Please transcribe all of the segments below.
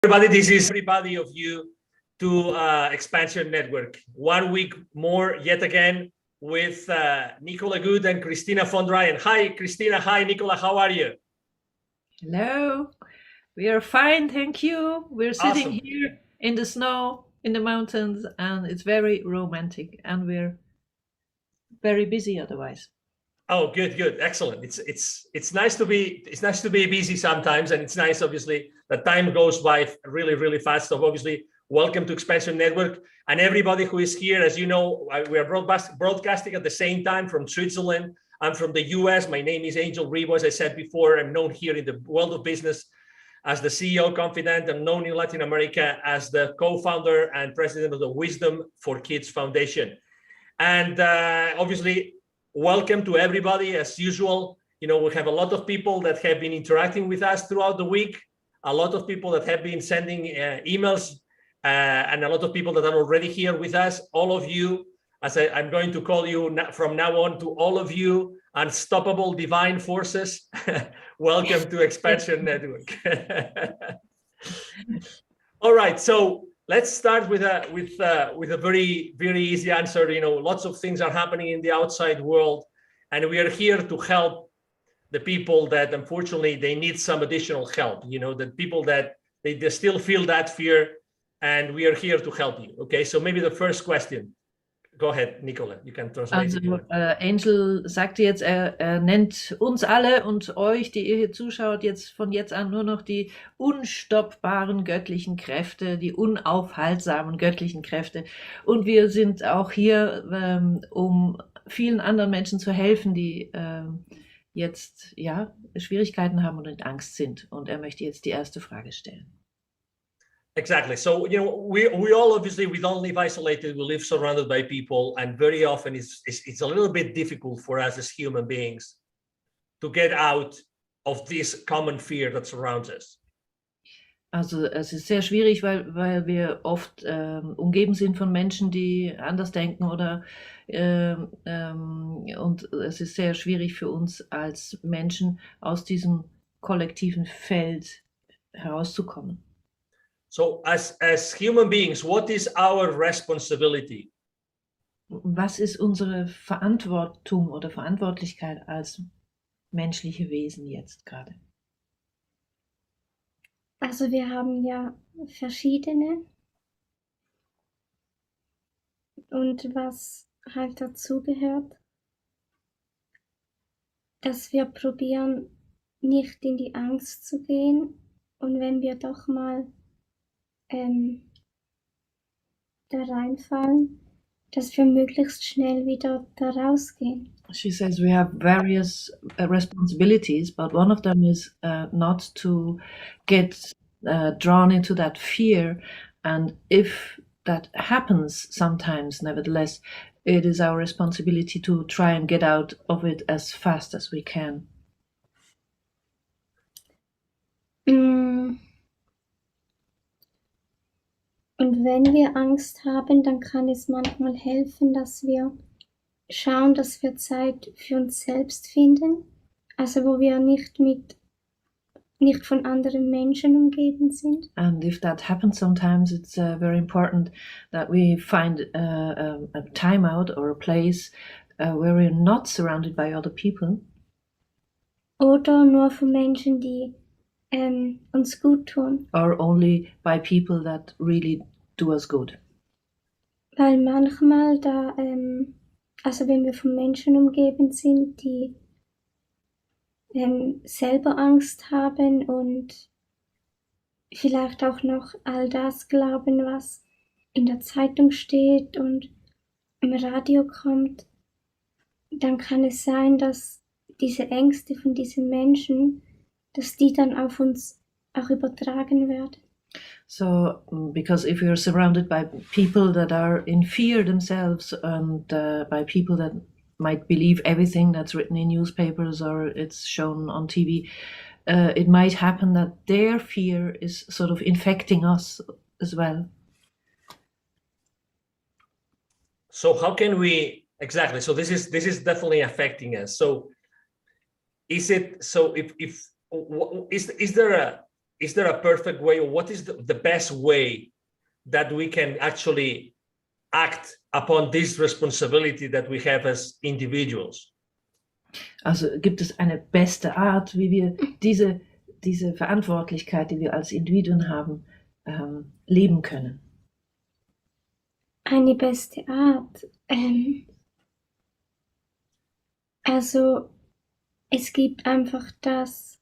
Everybody, this is everybody of you to XPNSion Network. 1 week more, yet again, with Nicola Good and Christina Von Dreien. Hi, Christina. Hi, Nicola. How are you? Hello. We are fine, thank you. We're sitting Awesome. here in the snow, in the mountains, and it's very romantic, and we're very busy otherwise. Oh, good, good, excellent. It's nice to be busy sometimes, and it's nice, obviously, that time goes by really, really fast. So obviously, welcome to XPNSion Network, and everybody who is here. As you know, we are broadcasting at the same time from Switzerland. I'm from the US. My name is Angel Ribo. As I said before, I'm known here in the world of business as the CEO confidant. I'm known in Latin America as the co-founder and president of the Wisdom for Kids Foundation. And obviously, welcome to everybody. As usual, you know, we have a lot of people that have been interacting with us throughout the week, a lot of people that have been sending emails, and a lot of people that are already here with us. All of you, as I'm going to call you from now on, to all of you unstoppable divine forces, welcome to XPNSion Network. All right, so let's start with a very, very easy answer. You know, lots of things are happening in the outside world, and we are here to help the people that unfortunately they need some additional help. You know, the people that they still feel that fear, and we are here to help you. Okay, so maybe the first question. Go ahead, Nicola, you can translate. Also, Angel sagte jetzt, er nennt uns alle und euch, die ihr hier zuschaut, jetzt von jetzt an nur noch die unstoppbaren göttlichen Kräfte, die unaufhaltsamen göttlichen Kräfte. Und wir sind auch hier, um vielen anderen Menschen zu helfen, die jetzt ja Schwierigkeiten haben und in Angst sind. Und er möchte jetzt die erste Frage stellen. Exactly. So, you know, we all obviously, we don't live isolated, we live surrounded by people, and very often it's a little bit difficult for us as human beings to get out of this common fear that surrounds us. Also es ist sehr schwierig, weil wir oft umgeben sind von Menschen, die anders denken oder und es ist sehr schwierig für uns als Menschen aus diesem kollektiven Feld herauszukommen. So as human beings, what is our responsibility? Was ist unsere Verantwortung oder Verantwortlichkeit als menschliche Wesen jetzt gerade? Also wir haben ja verschiedene, und was halt dazu gehört, dass wir probieren, nicht in die Angst zu gehen, und wenn wir doch mal da reinfallen, dass wir möglichst schnell wieder da rausgehen. She says we have various responsibilities, but one of them is not to get drawn into that fear. And if that happens sometimes, nevertheless, it is our responsibility to try and get out of it as fast as we can. Und wenn wir Angst haben, dann kann es manchmal helfen, dass wir schauen, dass wir Zeit für uns selbst finden, also wo wir nicht von anderen Menschen umgeben sind. And if that happens sometimes, it's very important that we find a time out or a place where we're not surrounded by other people. Oder nur von Menschen, die uns gut tun. Or only by people that really do us good. Weil manchmal also wenn wir von Menschen umgeben sind, die selber Angst haben und vielleicht auch noch all das glauben, was in der Zeitung steht und im Radio kommt, dann kann es sein, dass diese Ängste von diesen Menschen, dass die dann auf uns auch übertragen werden. So, because if you're surrounded by people that are in fear themselves and by people that might believe everything that's written in newspapers or it's shown on TV, it might happen that their fear is sort of infecting us as well. So how can we, exactly, so this is definitely affecting us. So is it, so if is there is there a perfect way, or what is the best way that we can actually act upon this responsibility that we have as individuals? Also gibt es eine beste Art, wie wir diese Verantwortlichkeit, die wir als Individuen haben, leben können? Eine beste Art. Also es gibt einfach das,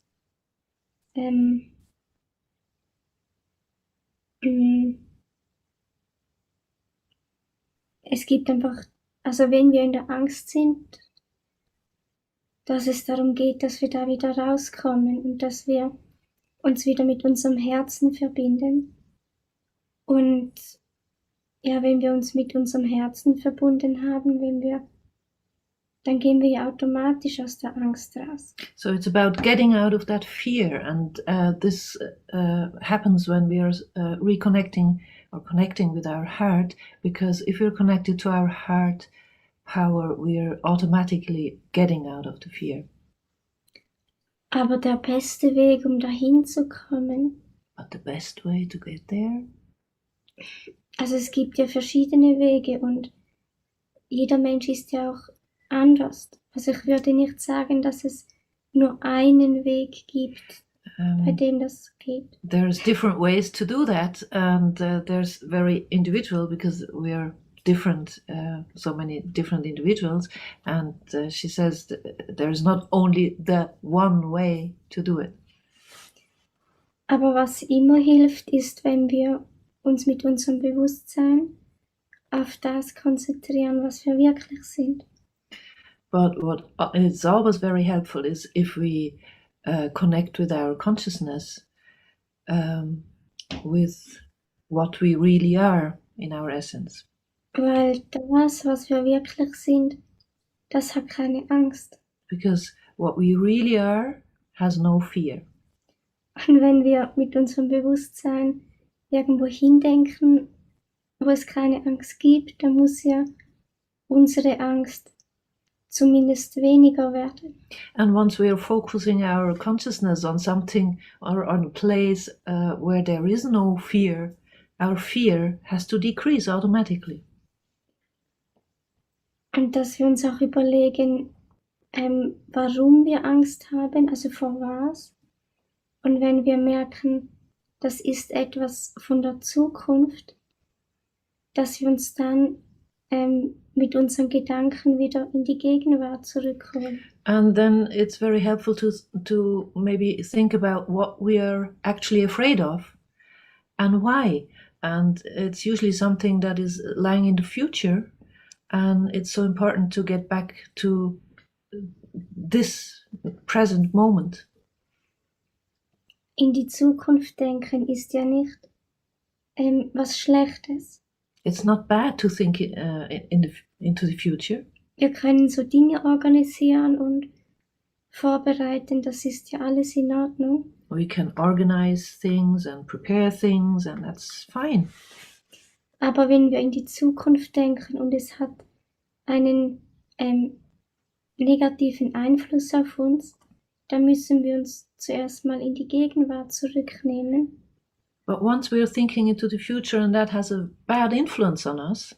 es gibt einfach, also wenn wir in der Angst sind, dass es darum geht, dass wir da wieder rauskommen und dass wir uns wieder mit unserem Herzen verbinden. Und ja, wenn wir uns mit unserem Herzen verbunden haben, dann gehen wir ja automatisch aus der Angst raus. So it's about getting out of that fear, and this happens when we are reconnecting or connecting with our heart, because if we're connected to our heart power, we are automatically getting out of the fear. Aber der beste Weg, um dahin zu kommen, But the best way to get there? also es gibt ja verschiedene Wege und jeder Mensch ist ja auch anders. Also ich würde nicht sagen, dass es nur einen Weg gibt, bei dem das geht. There's different ways to do that, and there's very individual, because we are different, so many different individuals, and she says there's not only the one way to do it. Aber was immer hilft, ist, wenn wir uns mit unserem Bewusstsein auf das konzentrieren, was wir wirklich sind. But what is always very helpful is if we connect with our consciousness, with what we really are in our essence. Weil das, was wir wirklich sind, das hat keine Angst. Because what we really are has no fear. Und wenn wir mit unserem Bewusstsein irgendwo hindenken, wo es keine Angst gibt, dann muss ja unsere Angst zumindest weniger werden. And once we are focusing our consciousness on something or on a place where there is no fear, our fear has to decrease automatically. Und dass wir uns auch überlegen, warum wir Angst haben, also vor was. Und wenn wir merken, das ist etwas von der Zukunft, dass wir uns dann mit unseren Gedanken wieder in die Gegenwart zurückholen. And then it's very helpful to maybe think about what we are actually afraid of and why. And it's usually something that is lying in the future, and it's so important to get back to this present moment. In die Zukunft denken ist ja nicht was Schlechtes. It's not bad to think into the future. Wir können so Dinge organisieren und vorbereiten, das ist ja alles in Ordnung. We can organize things and prepare things, and that's fine. Aber wenn wir in die Zukunft denken und es hat einen negativen Einfluss auf uns, dann müssen wir uns zuerst mal in die Gegenwart zurücknehmen. But once we're thinking into the future and that has a bad influence on us,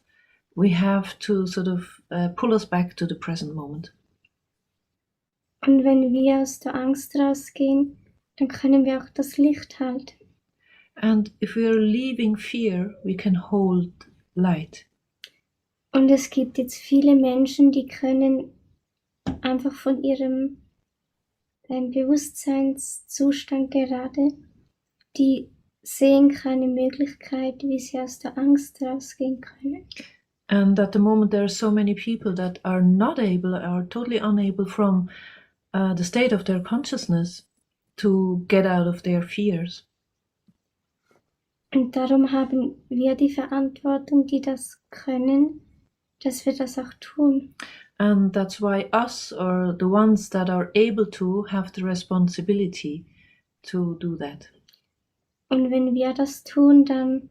we have to sort of pull us back to the present moment. Und wenn wir aus der Angst rausgehen, dann können wir auch das Licht halten. And if we are leaving fear, we can hold light. Und es gibt jetzt viele Menschen, die können einfach von ihrem Bewusstseinszustand gerade, die sehen keine Möglichkeit, wie sie aus der Angst rausgehen können. And at the moment there are so many people that are not able, are totally unable from the state of their consciousness to get out of their fears. Und darum haben wir die Verantwortung, die das können, dass wir das auch tun. And that's why us, or the ones that are able to, have the responsibility to do that. Und wenn wir das tun, dann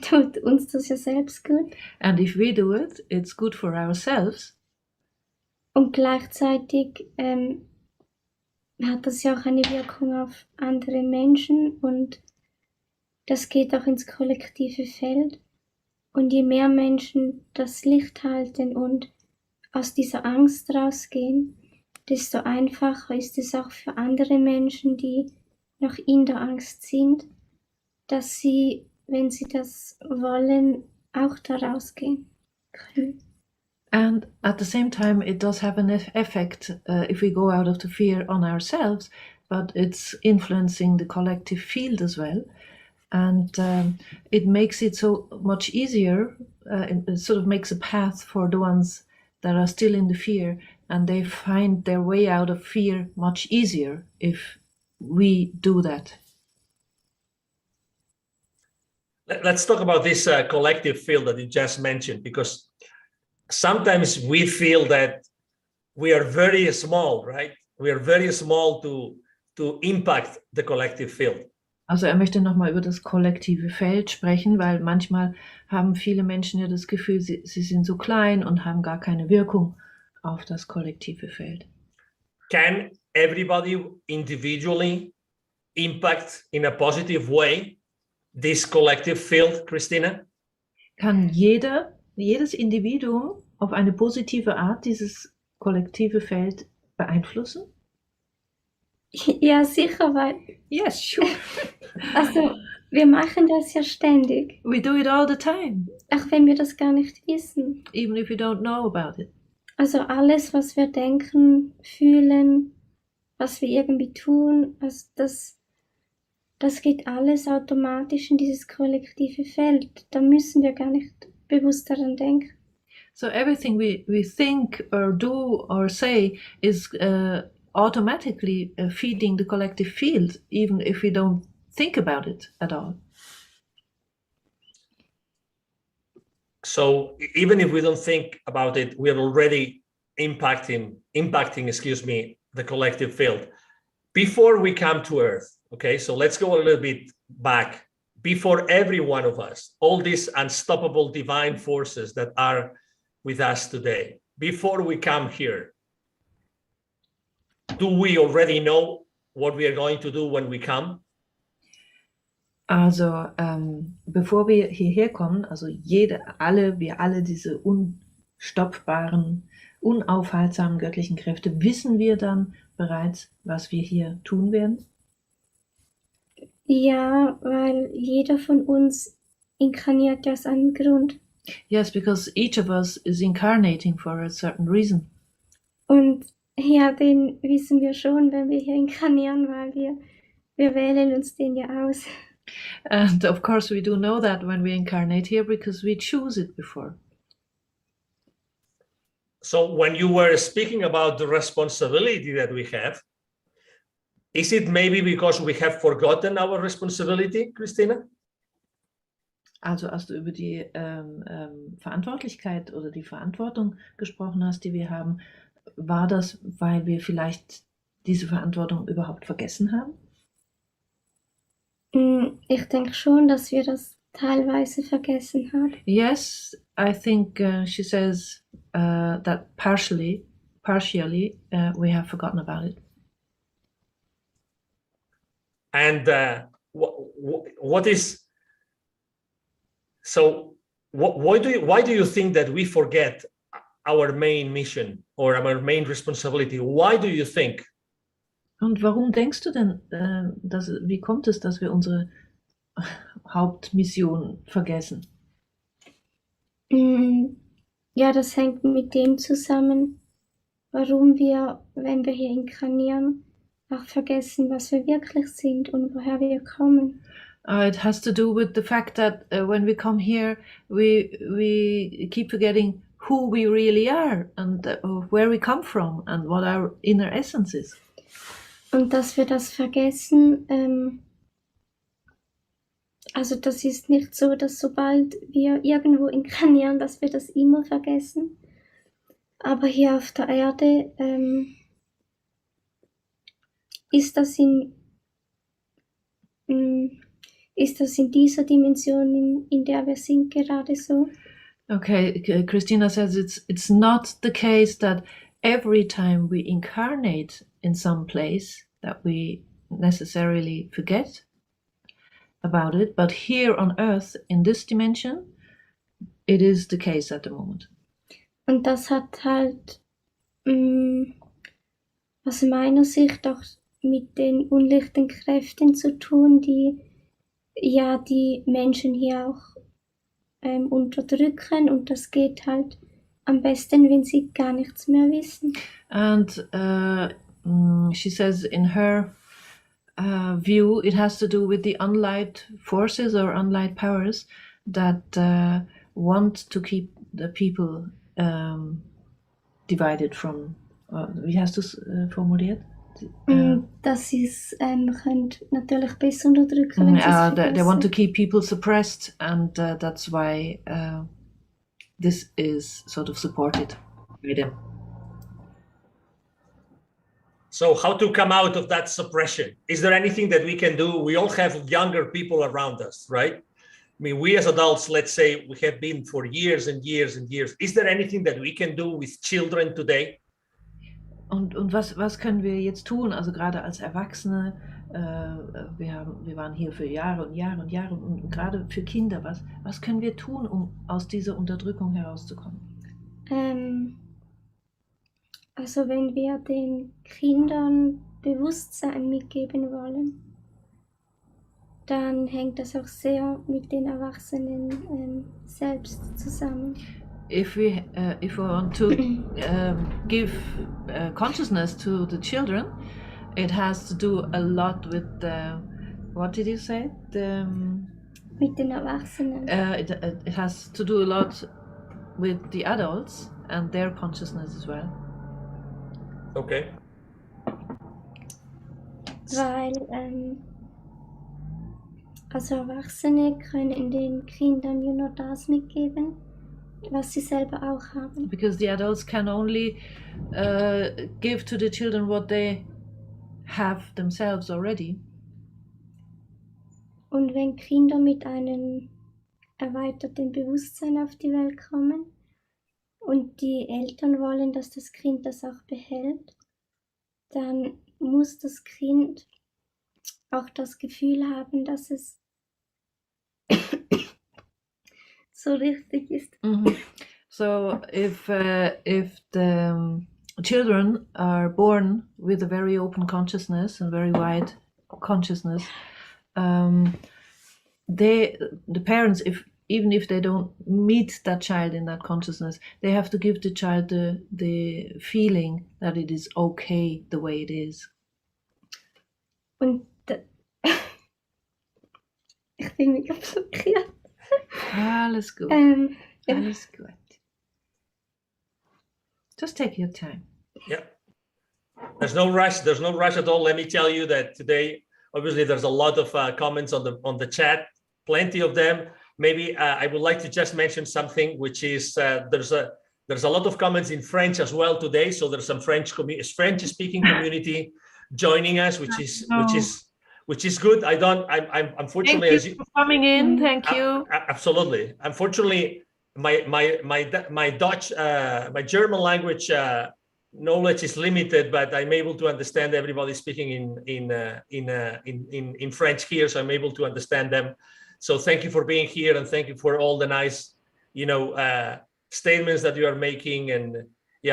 tut uns das ja selbst gut. And if we do it, it's good for ourselves. Und gleichzeitig hat das ja auch eine Wirkung auf andere Menschen und das geht auch ins kollektive Feld. Und je mehr Menschen das Licht halten und aus dieser Angst rausgehen, desto einfacher ist es auch für andere Menschen, die noch in der Angst sind, dass sie, wenn sie das wollen, auch da rausgehen können. And at the same time, it does have an effect if we go out of the fear on ourselves, but it's influencing the collective field as well. And it makes it so much easier, it sort of makes a path for the ones that are still in the fear, and they find their way out of fear much easier if we do that. Let's talk about this collective field that you just mentioned, because sometimes we feel that we are very small, right? We are very small to impact the collective field. Also er möchte nochmal über das kollektive Feld sprechen, weil manchmal haben viele Menschen ja das Gefühl, sie sind so klein und haben gar keine Wirkung auf das kollektive Feld. Can everybody individually impact in a positive way this collective field, Christina? Kann jedes Individuum auf eine positive Art dieses kollektive Feld beeinflussen? Ja, sicher, weil, Yes, sure. also wir machen das ja ständig, We do it all the time, auch wenn wir das gar nicht wissen. even if you don't know about it. Also alles, was wir denken, fühlen, was wir irgendwie tun, also das geht alles automatisch in dieses kollektive Feld. Da müssen wir gar nicht bewusst daran denken. So everything we think or do or say is automatically feeding the collective field, even if we don't think about it at all. So even if we don't think about it, we are already impacting, the collective field. Before we come to Earth, okay, so let's go a little bit back. Before every one of us, all these unstoppable divine forces that are with us today, before we come here, do we already know what we are going to do when we come? Also bevor wir hierher kommen, also wir alle diese unstoppbaren, unaufhaltsamen göttlichen Kräfte, wissen wir dann bereits, was wir hier tun werden? Ja, weil jeder von uns inkarniert ja aus einem Grund. Yes, because each of us is incarnating for a certain reason. Und ja, den wissen wir schon, wenn wir hier inkarnieren, weil wir wählen uns den ja aus. And of course we do know that when we incarnate here because we choose it before. So when you were speaking about the responsibility that we have, is it maybe because we have forgotten our responsibility, Christina? Also als du über die Verantwortlichkeit oder die Verantwortung gesprochen hast, die wir haben, war das, weil wir vielleicht diese Verantwortung überhaupt vergessen haben? Ich denke schon, dass wir das teilweise vergessen haben. Yes, I think she says that partially we have forgotten about it. And what is so? Why do you think that we forget our main mission or our main responsibility? Why do you think? Und warum denkst du denn, wie kommt es, dass wir unsere Hauptmission vergessen? Ja, das hängt mit dem zusammen, warum wir, wenn wir hier inkarnieren, auch vergessen, was wir wirklich sind und woher wir kommen. It has to do with the fact that when we come here, we keep forgetting who we really are and where we come from and what our inner essence is. Und dass wir das vergessen, also das ist nicht so, dass sobald wir irgendwo inkarnieren, dass wir das immer vergessen. Aber hier auf der Erde ist das in dieser Dimension, in der wir sind, gerade so. Okay, Christina says it's not the case that every time we incarnate in some place, that we necessarily forget about it. But here on Earth, in this dimension, it is the case at the moment. Und das hat halt aus meiner Sicht auch mit den unlichten Kräften zu tun, die ja die Menschen hier auch unterdrücken, und das geht halt am besten, wenn sie gar nichts mehr wissen. And she says in her view, it has to do with the unlight forces or unlight powers that want to keep the people divided from, wie hast du es formuliert? Dass sie es könnt natürlich besser unterdrücken, wenn sie es they want to vergessen. keep people suppressed, and that's why this is sort of supported by them. So how to come out of that suppression? Is there anything that we can do? We all have younger people around us, right? I mean, we as adults, let's say, we have been for years and years and years. Is there anything that we can do with children today? Und was können wir jetzt tun? Also gerade als Erwachsene, wir waren hier für Jahre und Jahre und Jahre, und gerade für Kinder, was können wir tun, um aus dieser Unterdrückung herauszukommen? Also wenn wir den Kindern Bewusstsein mitgeben wollen, dann hängt das auch sehr mit den Erwachsenen selbst zusammen. If we want to give consciousness to the children, it has to do a lot with what did you say? Mit den Erwachsenen. It has to do a lot with the adults and their consciousness as well. Okay. Weil also Erwachsene können den Kindern ja nur das mitgeben, was sie selber auch haben. Because the adults can only give to the children what they have themselves already. Und wenn Kinder mit einem erweiterten Bewusstsein auf die Welt kommen und die Eltern wollen, dass das Kind das auch behält, dann muss das Kind auch das Gefühl haben, dass es so richtig ist. Mm-hmm. So if the children are born with a very open consciousness and very wide consciousness, the parents, even if they don't meet that child in that consciousness, they have to give the child the feeling that it is okay the way it is. Und ich bin mega blockiert. Alles gut. Ja. Alles gut. Just take your time. Yeah. There's no rush. There's no rush at all. Let me tell you that today, obviously, there's a lot of comments on the chat, plenty of them. Maybe I would like to just mention something, which is there's a lot of comments in French as well today. So there's some French-speaking community joining us, which is good. I'm unfortunately, Thank you for coming in. Thank you. Absolutely. Unfortunately, my Dutch, my German language knowledge is limited, but I'm able to understand everybody speaking in French here, so I'm able to understand them. So thank you for being here, and thank you for all the nice, statements that you are making, and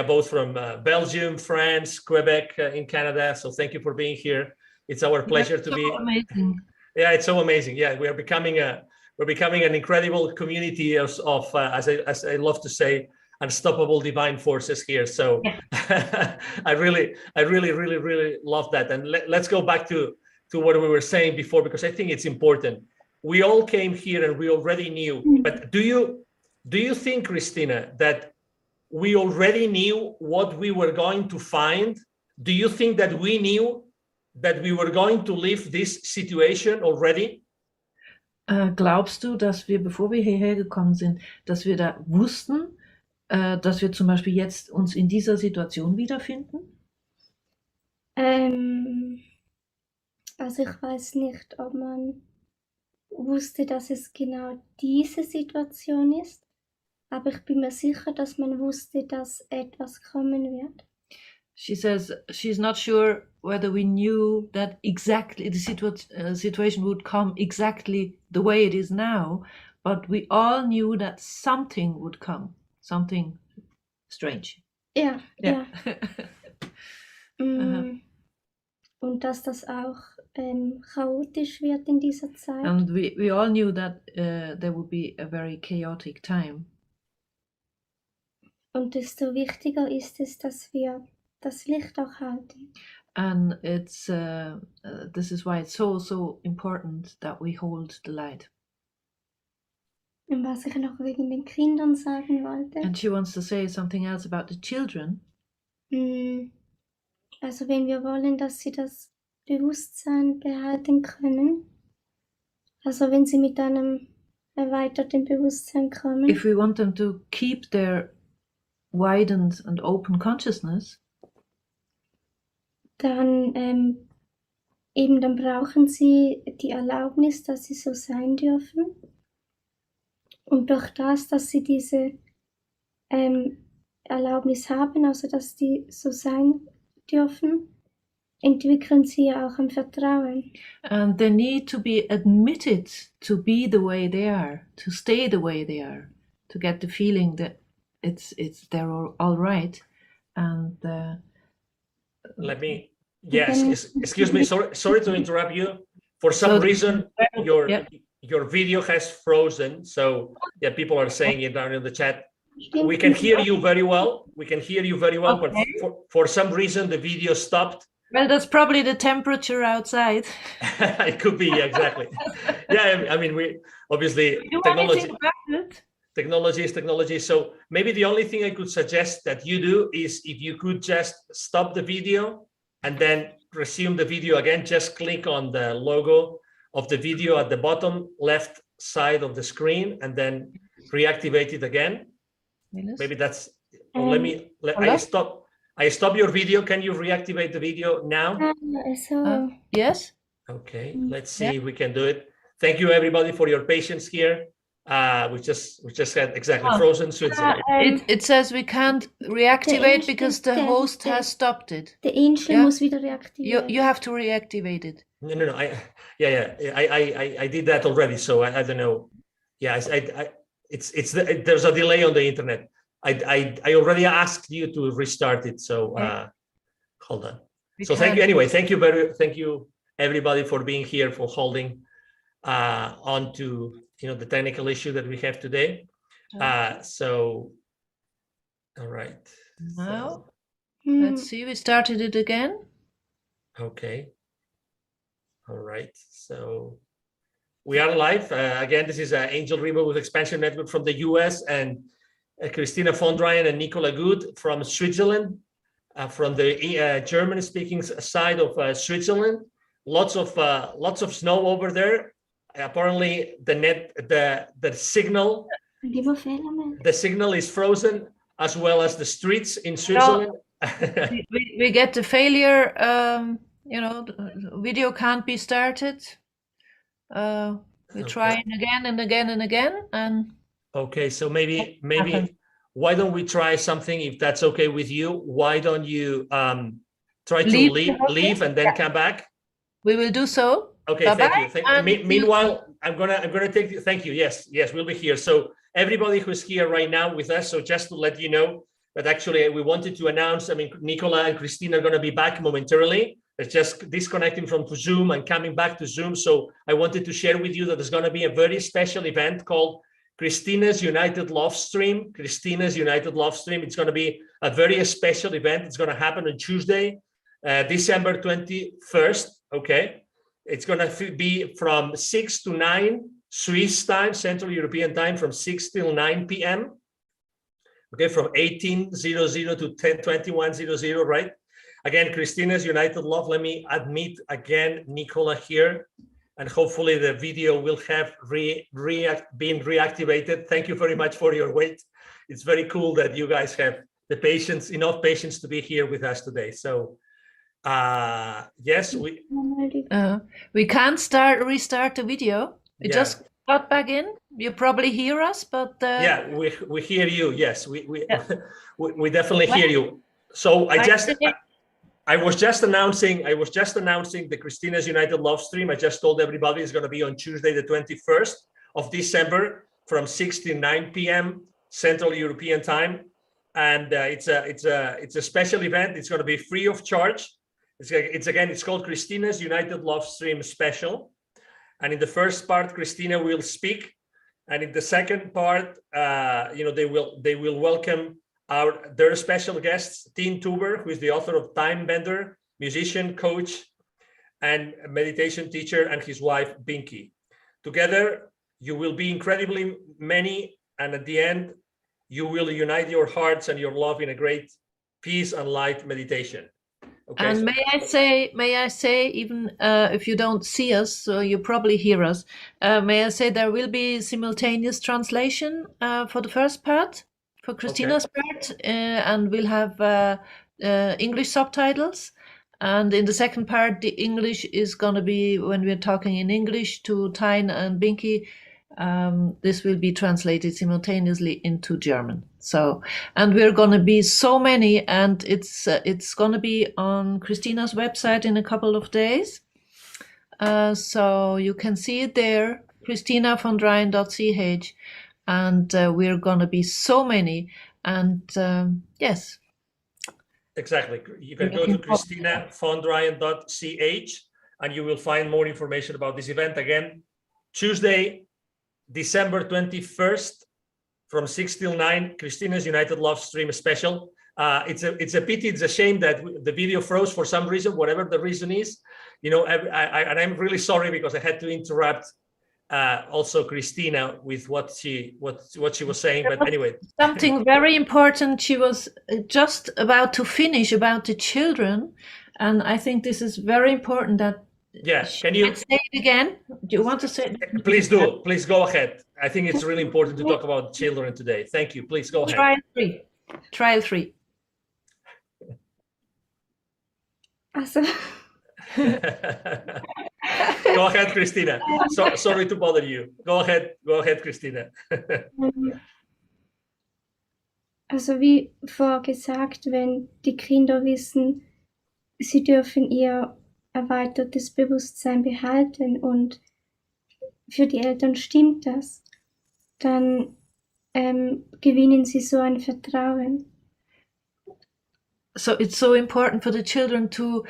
both from Belgium, France, Quebec, in Canada. So thank you for being here. It's our pleasure to be. Amazing. Yeah, it's so amazing. Yeah, we're becoming an incredible community of as I love to say, unstoppable divine forces here. So yeah. I really love that. And let's go back to what we were saying before, because I think it's important. We all came here and we already knew. But do you think, Christina, that we already knew what we were going to find? Do you think that we knew that we were going to leave this situation already? Glaubst du, dass wir, bevor wir hierher gekommen sind, dass wir da wussten, dass wir zum Beispiel jetzt uns in dieser Situation wiederfinden? Also ich weiß nicht, ob man wusste, dass es genau diese Situation ist, aber ich bin mir sicher, dass man wusste, dass etwas kommen wird. She says she's not sure whether we knew that exactly the situation would come exactly the way it is now, but we all knew that something would come, something strange. Ja, Ja. Und dass das auch chaotisch wird in dieser Zeit. And we all knew that there would be a very chaotic time. Und desto wichtiger ist es, dass wir das Licht auch halten. And it's this is why it's so important that we hold the light. Und was ich noch wegen den Kindern sagen wollte. And she wants to say something else about the children. Also wenn wir wollen, dass sie das Bewusstsein behalten können, also wenn sie mit einem erweiterten Bewusstsein kommen. If we want them to keep their widened and open consciousness, dann dann brauchen sie die Erlaubnis, dass sie so sein dürfen. Und durch das, dass sie diese Erlaubnis haben, also dass die so sein dürfen, entwickeln sie ja auch ein Vertrauen. And they need to be admitted to be the way they are, to stay the way they are, to get the feeling that they're all right. And let me, yes, excuse me, sorry to interrupt you. For some reason, your video has frozen. So yeah, people are saying it down in the chat. We can hear you very well. But for some reason the video stopped. Well, that's probably the temperature outside. It could be, exactly. Yeah, I mean, we obviously technology is technology. So maybe the only thing I could suggest that you do is if you could just stop the video and then resume the video again, just click on the logo of the video at the bottom left side of the screen and then reactivate it again. Maybe that's, I stop your video. Can you reactivate the video now? Yes. Okay, let's see if we can do it. Thank you everybody for your patience here. We just had exactly frozen. So it says we can't reactivate because the host has stopped it. The angel muss wieder reaktivieren. You have to reactivate it. No. I did that already. So I don't know. Yeah, there's a delay on the internet. I already asked you to restart it. So hold on. Thank you anyway. Thank you everybody for being here, for holding on to the technical issue that we have today. All right. Now let's see. We started it again. Okay. All right. So we are live again. This is Angel Ribo with XPNSion Network from the US, and Christina Von Dreien and Nicola Good from Switzerland, from the German-speaking side of Switzerland. Lots of snow over there. Apparently, the signal is frozen, as well as the streets in Switzerland. we get the failure. The video can't be started. We're trying again and again and again, and. Okay, so maybe why don't we try something, if that's okay with you? Why don't you try to leave and then come back? We will do so. Okay, thank you. Meanwhile, I'm gonna take you. Thank you. Yes, we'll be here. So everybody who's here right now with us. So just to let you know that actually we wanted to announce. I mean, Nicola and Christina are gonna be back momentarily. It's just disconnecting from Zoom and coming back to Zoom. So I wanted to share with you that there's gonna be a very special event called Christina's United Love Stream. It's going to be a very special event. It's going to happen on Tuesday, December 21st. Okay. It's going to be from 6 to 9 Swiss time, Central European time, from 6 till 9 p.m. Okay. From 18:00 to 21:00, right? Again, Christina's United Love. Let me admit again, Nicola here. And hopefully the video will have been reactivated. Thank you very much for your wait. It's very cool that you guys have enough patience to be here with us today. So yes, we can't restart the video. We just got back in. You probably hear us, but yeah, we hear you. Yes, we definitely hear you. So I was just announcing the Christina's United Love Stream. I just told everybody it's going to be on Tuesday, the 21st of December from 6 to 9 p.m. Central European Time. And it's a special event. It's going to be free of charge. It's called Christina's United Love Stream Special. And in the first part, Christina will speak. And in the second part, they will welcome their special guests, Teen Tuber, who is the author of Time Bender, musician, coach, and meditation teacher, and his wife, Binky. Together, you will be incredibly many, and at the end, you will unite your hearts and your love in a great peace and light meditation. Okay. And may I say, even if you don't see us, so you probably hear us, may I say there will be simultaneous translation for the first part, for Christina's part, and we'll have English subtitles. And in the second part, the English is going to be, when we're talking in English to Tyne and Binky, this will be translated simultaneously into German. So, and we're going to be so many, and it's going to be on Christina's website in a couple of days. So you can see it there, christinavondreien.ch, and we're going to be so many. And yes. Exactly. You can go to christinavondreien.ch and you will find more information about this event. Again, Tuesday, December 21st from 6 till 9, Christina's United Love Stream Special. It's a pity, it's a shame that the video froze for some reason, whatever the reason is. And I'm really sorry because I had to interrupt also Christina with what she was saying, but anyway. Something very important she was just about to finish about the children, and I think this is very important that can you say it again? Do you want to say it? Please do. Please go ahead. I think it's really important to talk about children today. Thank you. Please go ahead. Trial 3. Also, Go ahead, Christina. Sorry to bother you. Go ahead, Christina. Also wie vorgesagt, wenn die Kinder wissen, sie dürfen ihr erweitertes Bewusstsein behalten und für die Eltern stimmt das, dann gewinnen sie so ein Vertrauen. So it's so important for the children to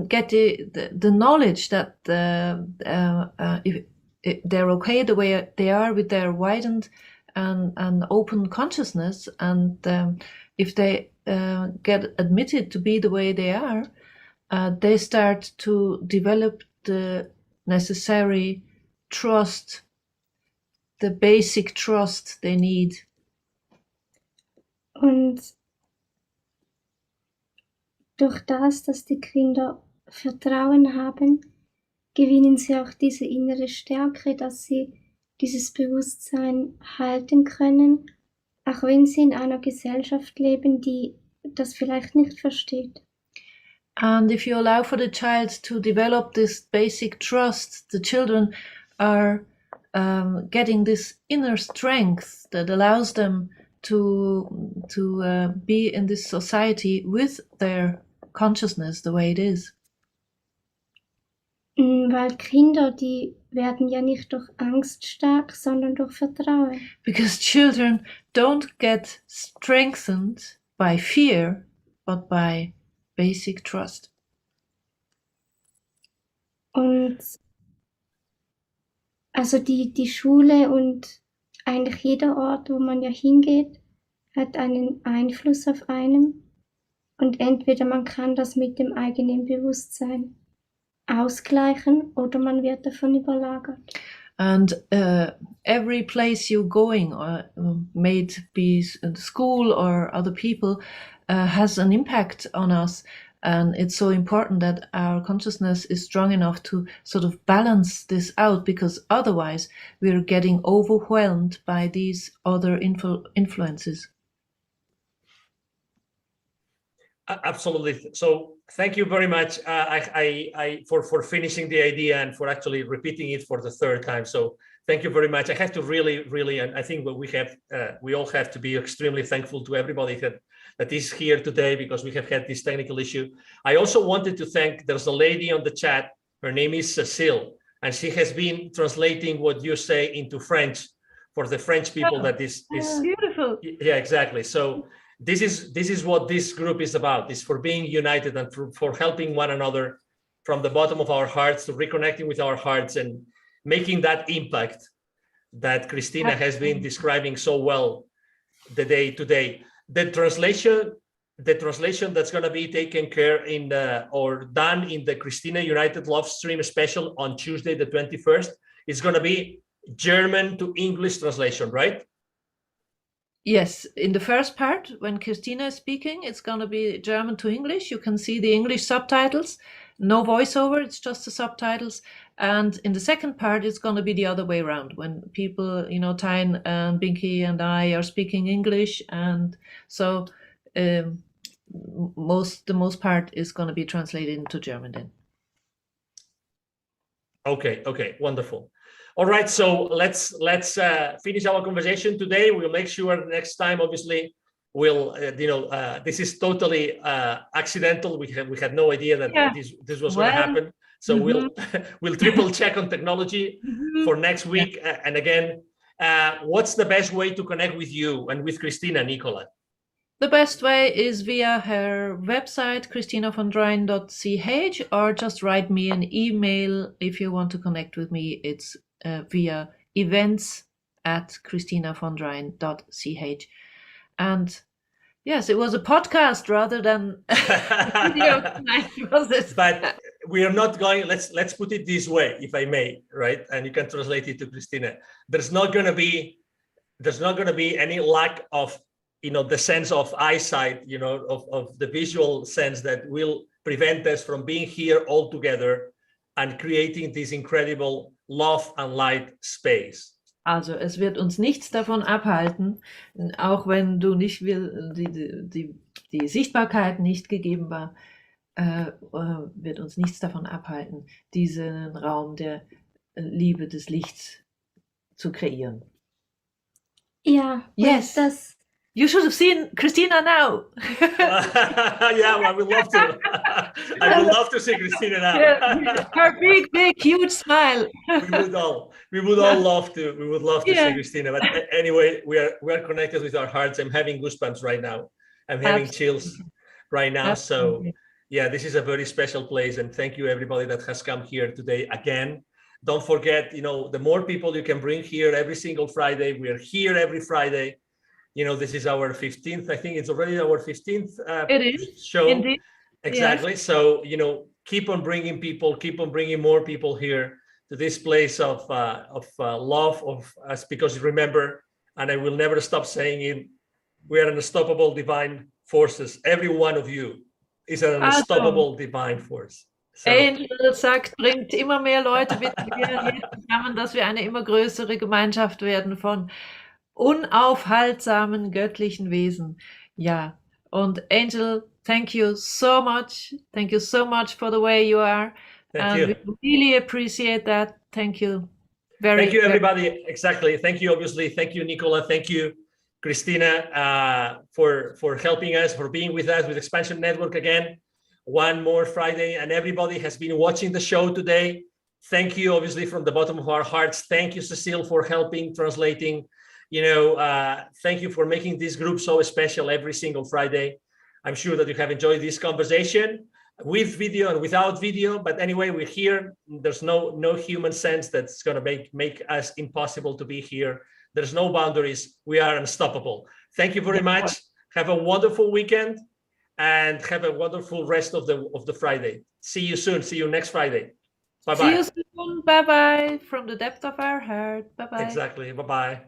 get the knowledge that if they're okay the way they are with their widened and open consciousness, and if they get admitted to be the way they are, they start to develop the necessary trust, the basic trust they need. Und durch das, dass die Kinder Vertrauen haben, gewinnen sie auch diese innere Stärke, dass sie dieses Bewusstsein halten können, auch wenn sie in einer Gesellschaft leben, die das vielleicht nicht versteht. And if you allow for the child to develop this basic trust, the children are getting this inner strength that allows them to be in this society with their consciousness the way it is. Weil Kinder, die werden ja nicht durch Angst stark, sondern durch Vertrauen. Because children don't get strengthened by fear, but by basic trust. Und also die Schule und eigentlich jeder Ort, wo man ja hingeht, hat einen Einfluss auf einen. Und entweder man kann das mit dem eigenen Bewusstsein ausgleichen oder man wird davon überlagert. And every place you're going, may it be school or other people, has an impact on us. And it's so important that our consciousness is strong enough to sort of balance this out, because otherwise we're getting overwhelmed by these other influences. Absolutely. So thank you very much for finishing the idea and for actually repeating it for the third time. So Thank you very much. I have to really, and I think we all have to be extremely thankful to everybody that is here today, because we have had this technical issue. I also wanted to thank, there's a lady on the chat, her name is Cecile, and she has been translating what you say into French for the French people. That is beautiful. Yeah, exactly. So this is what this group is about, is for being united and for helping one another from the bottom of our hearts, to reconnecting with our hearts and making that impact that Christina has been describing so well the day today. The translation that's going to be taken care in or done in the Christina United Love Stream special on Tuesday the 21st is going to be German to English translation, right? Yes, in the first part, when Christina is speaking, it's going to be German to English. You can see the English subtitles, no voiceover, it's just the subtitles. And in the second part, it's going to be the other way around, when people, Tyne and Binky and I are speaking English. And so the most part is going to be translated into German then. Okay, wonderful. All right, so let's finish our conversation today. We'll make sure next time, obviously, we'll this is totally accidental. We had no idea that this was going to happen. So we'll triple check on technology for next week. And again, what's the best way to connect with you and with Christina, Nicola? The best way is via her website, christinavondreien.ch, or just write me an email if you want to connect with me. It's via events@christinavondreien.ch. And yes, it was a podcast rather than a video tonight, was it? But we are not going, let's put it this way, if I may, right? And you can translate it to Christina. There's not going to be any lack of the sense of eyesight, of the visual sense that will prevent us from being here all together and creating this incredible love and light space. Also, es wird uns nichts davon abhalten, auch wenn du nicht die Sichtbarkeit nicht gegeben war, wird uns nichts davon abhalten, diesen Raum der Liebe des Lichts zu kreieren. Ja, yes. Das. You should have seen Christina now. Yeah, I would love to. I would love to see Christina now. Her big, huge smile. we would all love to. We would love to see Christina. But anyway, we are connected with our hearts. I'm having goosebumps right now. I'm having chills right now. Absolutely. So yeah, this is a very special place. And thank you everybody that has come here today again. Don't forget, the more people you can bring here every single Friday. We are here every Friday. This is our 15th. I think it's already our 15th it is, show. Indeed. Exactly. Yes. So, keep on bringing people, keep on bringing more people here to this place of love of us, because remember, and I will never stop saying it, we are unstoppable divine forces. Every one of you is an unstoppable divine force. So. Angel sagt, bringt immer mehr Leute mit mir zusammen, dass wir eine immer größere Gemeinschaft werden von unaufhaltsamen göttlichen Wesen. Ja, und Angel, thank you so much. Thank you so much for the way you are. Thank you. We really appreciate that. Thank you. Thank you, everybody. Exactly. Thank you, obviously. Thank you, Nicola. Thank you, Christina, for helping us, for being with us with XPNSion Network again. One more Friday, and everybody has been watching the show today. Thank you, obviously, from the bottom of our hearts. Thank you, Cecile, for helping, translating. Thank you for making this group so special every single Friday. I'm sure that you have enjoyed this conversation with video and without video. But anyway, we're here. There's no human sense that's going to make us impossible to be here. There's no boundaries. We are unstoppable. Thank you very much. Have a wonderful weekend and have a wonderful rest of the Friday. See you soon. See you next Friday. Bye-bye. See you soon. Bye-bye. From the depth of our heart. Bye-bye. Exactly. Bye-bye.